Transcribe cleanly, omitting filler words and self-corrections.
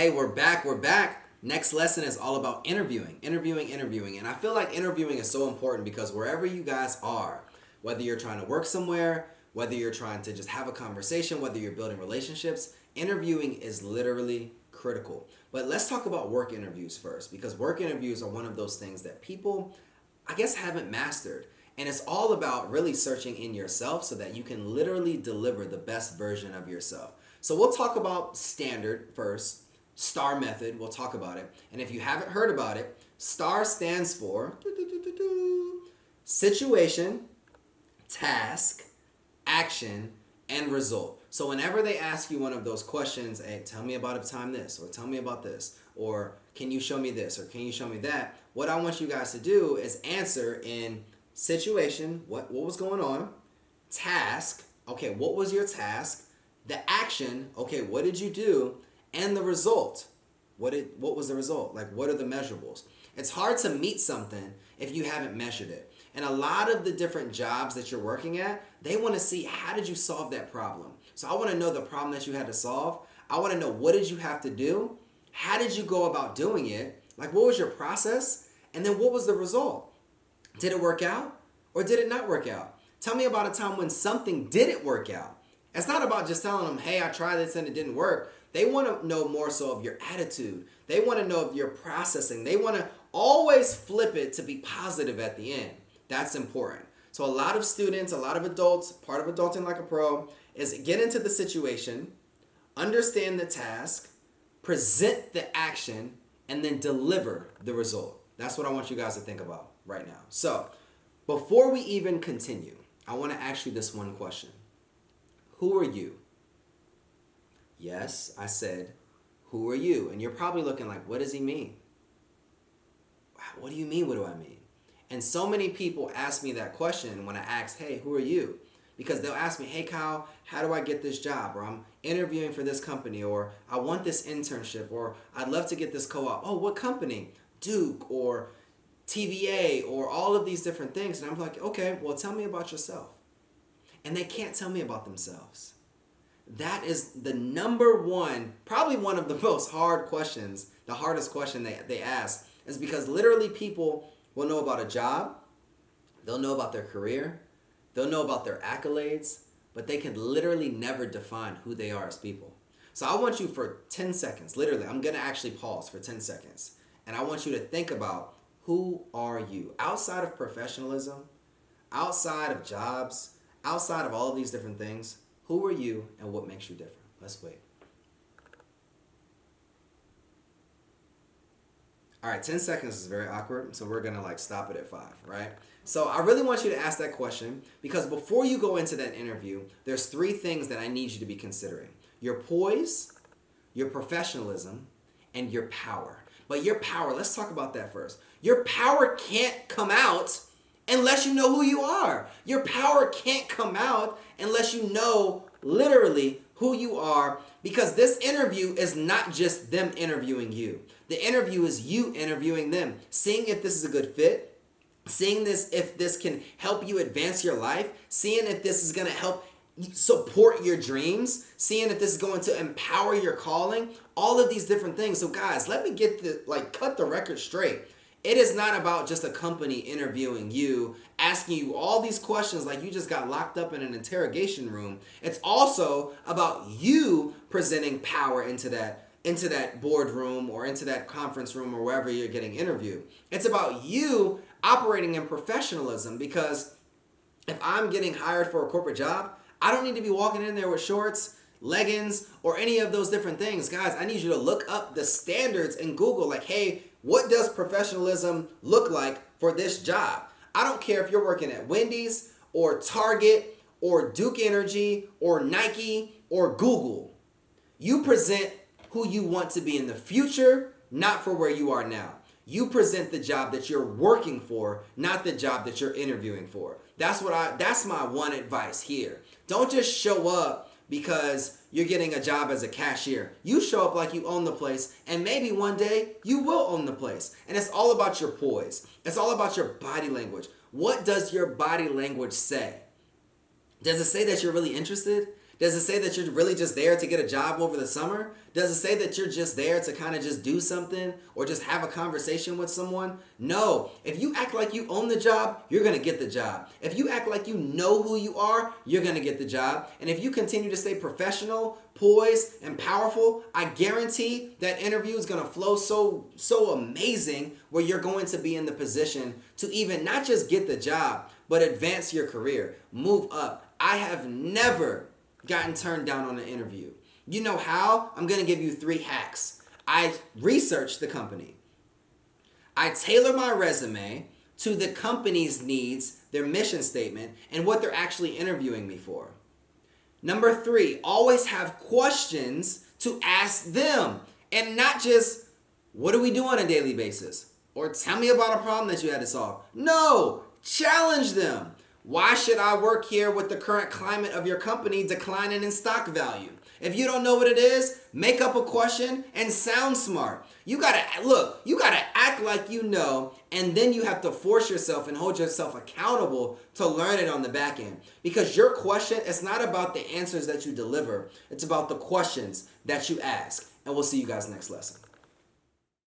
Hey, we're back. We're back. Next lesson is all about interviewing. And I feel like interviewing is so important because wherever you guys are, whether you're trying to work somewhere, whether you're trying to just have a conversation, whether you're building relationships, interviewing is literally critical. But let's talk about work interviews first, because work interviews are one of those things that people, I guess, haven't mastered. And it's all about really searching in yourself so that you can literally deliver the best version of yourself. So we'll talk about standard first, STAR method, we'll talk about it. And if you haven't heard about it, STAR stands for situation, task, action, and result. So whenever they ask you one of those questions, hey, tell me about a time this, or tell me about this, or can you show me this, or can you show me that, what I want you guys to do is answer in situation, what was going on, task, okay, what was your task, the action, okay, what did you do, and the result. What was the result? Like, what are the measurables? It's hard to meet something if you haven't measured it. And a lot of the different jobs that you're working at, they want to see, how did you solve that problem? So I want to know the problem that you had to solve. I want to know, what did you have to do? How did you go about doing it? Like, what was your process? And then what was the result? Did it work out or did it not work out? Tell me about a time when something didn't work out. It's not about just telling them, hey, I tried this and it didn't work. They want to know more so of your attitude. They want to know of your processing. They want to always flip it to be positive at the end. That's important. So a lot of students, a lot of adults, part of Adulting Like a Pro is get into the situation, understand the task, present the action, and then deliver the result. That's what I want you guys to think about right now. So before we even continue, I want to ask you this one question. Who are you? Yes, I said, who are you? And you're probably looking like, what does he mean? What do you mean, what do I mean? And so many people ask me that question when I ask, hey, who are you? Because they'll ask me, hey, Kyle, how do I get this job? Or I'm interviewing for this company, or I want this internship, or I'd love to get this co-op. Oh, what company? Duke, or TVA, or all of these different things. And I'm like, okay, well, tell me about yourself. And they can't tell me about themselves. That is the number one, probably one of the most hard questions, the hardest question they ask, is because literally people will know about a job, they'll know about their career, they'll know about their accolades, but they can literally never define who they are as people. So I want you for 10 seconds, literally, I'm going to actually pause for 10 seconds, and I want you to think about, who are you? Outside of professionalism, outside of jobs, outside of all of these different things, who are you and what makes you different? Let's wait. All right, 10 seconds is very awkward, so we're going to stop it at 5, right? So I really want you to ask that question because before you go into that interview, there's 3 things that I need you to be considering. Your poise, your professionalism, and your power. But your power, let's talk about that first. Your power can't come out unless you know who you are. Your power can't come out unless you know literally who you are, because this interview is not just them interviewing you. The interview is you interviewing them, seeing if this is a good fit, seeing if this can help you advance your life, seeing if this is going to help support your dreams, seeing if this is going to empower your calling, all of these different things. So guys, let me cut the record straight. It is not about just a company interviewing you, asking you all these questions like you just got locked up in an interrogation room. It's also about you presenting power into that boardroom or into that conference room or wherever you're getting interviewed. It's about you operating in professionalism, because if I'm getting hired for a corporate job, I don't need to be walking in there with shorts, leggings, or any of those different things. Guys, I need you to look up the standards in Google, like, hey, what does professionalism look like for this job? I don't care if you're working at Wendy's or Target or Duke Energy or Nike or Google. You present who you want to be in the future, not for where you are now. You present the job that you're working for, not the job that you're interviewing for. That's my one advice here. Don't just show up because you're getting a job as a cashier. You show up like you own the place, and maybe one day you will own the place. And it's all about your poise. It's all about your body language. What does your body language say? Does it say that you're really interested? Does it say that you're really just there to get a job over the summer? Does it say that you're just there to kind of just do something or just have a conversation with someone? No. If you act like you own the job, you're going to get the job. If you act like you know who you are, you're going to get the job. And if you continue to stay professional, poised, and powerful, I guarantee that interview is going to flow so amazing where you're going to be in the position to even not just get the job, but advance your career, move up. I have never gotten turned down on an interview. You know how? I'm going to give you 3 hacks. I research the company. I tailor my resume to the company's needs, their mission statement, and what they're actually interviewing me for. Number 3, always have questions to ask them. And not just, what do we do on a daily basis? Or tell me about a problem that you had to solve. No, challenge them. Why should I work here with the current climate of your company declining in stock value? If you don't know what it is, make up a question and sound smart. You gotta act like you know, and then you have to force yourself and hold yourself accountable to learn it on the back end. Because your question, it's not about the answers that you deliver, it's about the questions that you ask. And we'll see you guys next lesson.